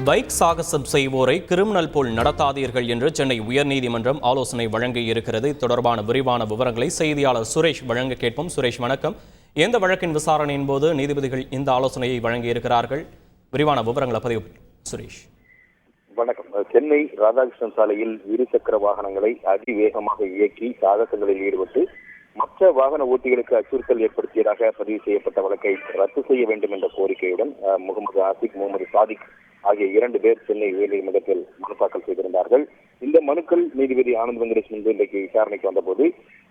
Bike சாகசம் செய்வோரை criminal போல் நடத்தாதீர்கள் என்று சென்னை உயர்நீதிமன்றம் ஆலோசனை வழங்கியிருக்கிறது. தொடர்பான விரிவான விவரங்களை செய்தியாளர் சுரேஷ் வழங்க கேட்போம். சுரேஷ், வணக்கம். எந்த வழக்கின் விசாரணையின் போது நீதிபதிகள் இந்த ஆலோசனையை வழங்கியிருக்கிறார்கள்? விரிவான விவரங்களை பதிவு சுரேஷ். வணக்கம். சென்னை ராதாகிருஷ்ணன் சாலையில் இருசக்கர வாகனங்களை அதிவேகமாக இயக்கி சாகசங்களில் ஈடுபட்டு மற்ற வாகன ஓட்டிகளுக்கு அச்சுறுத்தல் ஏற்படுத்தியதாக பதிவு செய்யப்பட்ட வழக்கை ரத்து செய்ய வேண்டும் என்ற கோரிக்கையுடன் முகமது ஆசிக், முகமது சாதிக் ஆகிய 2 பேர் சென்னை உயர்நீதிமன்றத்தில் மனு தாக்கல் செய்திருந்தார்கள். இந்த மனுக்கள் நீதிபதி ஆனந்த் வெங்கடேஷ் முன்பு இன்றைக்கு விசாரணைக்கு வந்தபோது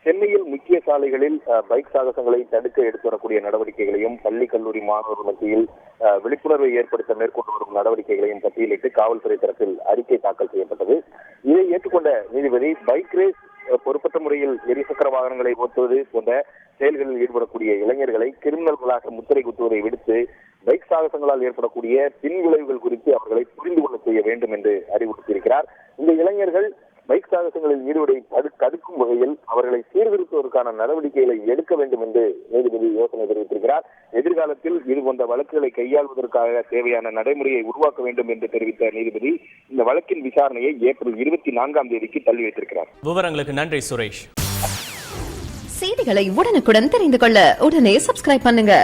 சென்னையில் முக்கிய சாலைகளில் பைக் சாகசங்களை தடுக்க எடுத்து வரக்கூடிய நடவடிக்கைகளையும் பள்ளி கல்லூரி மாணவர்கள் மத்தியில் விழிப்புணர்வை ஏற்படுத்த மேற்கொண்டு வரும் நடவடிக்கைகளையும் பட்டியலிட்டு காவல்துறை தரப்பில் அறிக்கை தாக்கல் செய்யப்பட்டது. இதை ஏற்றுக்கொண்ட நீதிபதி பைக் ரேஸ், பொறுப்பற்ற முறையில் எரிசக்கர வாகனங்களை ஓட்டுவது போன்ற செயல்களில் ஈடுபடக்கூடிய இளைஞர்களை கிரிமினல்களாக முத்திரை குத்துவதை விடுத்து பைக் சாகசங்களால் ஏற்படக்கூடிய பின்விளைவுகள் குறித்து அவர்களை புரிந்து கொள்ள செய்ய வேண்டும் என்று அறிவுறுத்தியிருக்கிறார். இந்த இளைஞர்கள் பைக் சாகசங்களில் ஈடுபட தடுக்கும் வகையில் அவர்களை சீர்திருத்துவதற்கான நடவடிக்கைகளை எடுக்க வேண்டும் என்று நீதிபதி யோசனை தெரிவித்திருக்கிறார். எதிர்காலத்தில் இதுபோன்ற வழக்குகளை கையாள்வதற்காக தேவையான நடைமுறையை உருவாக்க வேண்டும் என்று தெரிவித்த நீதிபதி இந்த வழக்கின் விசாரணையை ஏப்ரல் 24ஆம் தேதிக்கு தள்ளி வைத்திருக்கிறார். விவரங்களுக்கு நன்றி சுரேஷ். செய்திகளை உடனுக்குடன் தெரிந்து கொள்ள உடனே சப்ஸ்கிரைப் பண்ணுங்க.